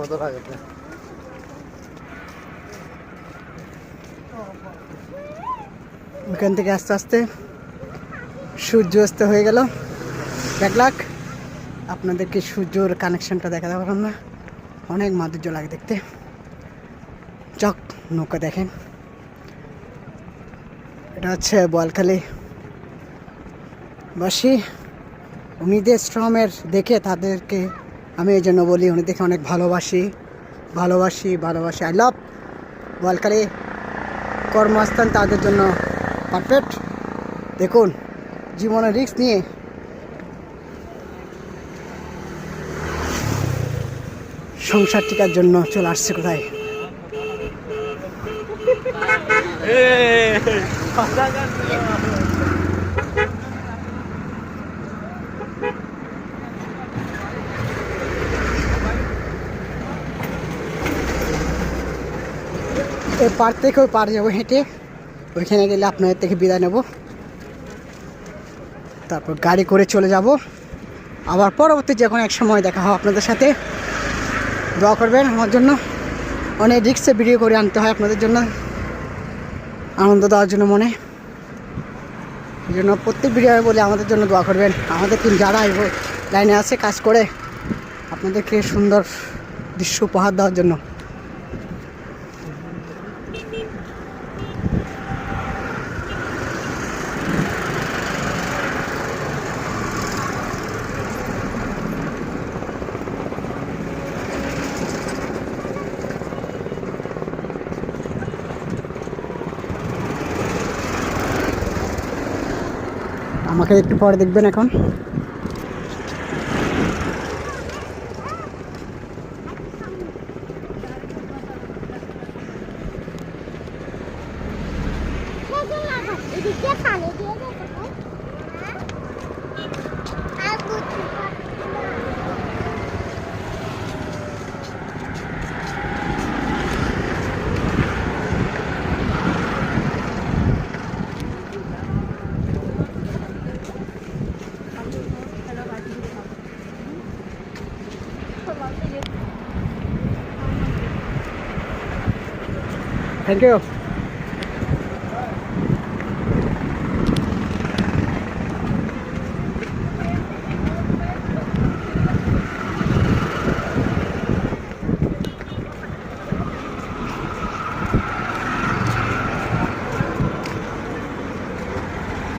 মতো লাগে। ওখান থেকে আস্তে আস্তে সূর্য অস্ত হয়ে গেল। দেখলাক আপনাদেরকে সূর্যর কানেকশনটা দেখাতে পারলাম না, অনেক মাধুর্য লাগে দেখতে। চক নৌকা দেখেন, এটা হচ্ছে বোয়ালখালী বাসী। উনিদের শ্রমের দেখে তাদেরকে আমি এই জন্য বলি, উনি দেখে অনেক ভালোবাসি ভালোবাসি ভালোবাসি। আই লাভ বোয়ালখালী কর্মস্থান তাদের জন্য পারফেক্ট। দেখুন জীবনের রিস্ক নিয়ে সংসার টিকার জন্য চলে আসছে কোথায়। এই পার থেকে ওই পার যাবো হেঁটে, ওইখানে গেলে আপনাদের থেকে বিদায় নেব, তারপর গাড়ি করে চলে যাব। আবার পরবর্তী যে কোনো এক সময় দেখা হবে আপনাদের সাথে। দোয়া করবেন আমার জন্য, অনেক রিক্সে ভিডিও করে আনতে হয় আপনাদের জন্য, আনন্দ দেওয়ার জন্য মনে। এই জন্য প্রত্যেক ভিডিও বলে আমাদের জন্য দোয়া করবেন। আমাদের টিম যারা লাইনে আছে কাজ করে আপনাদেরকে সুন্দর দৃশ্য উপহার দেওয়ার জন্য। আমাকে একটু পরে দেখবেন এখন। Thank you.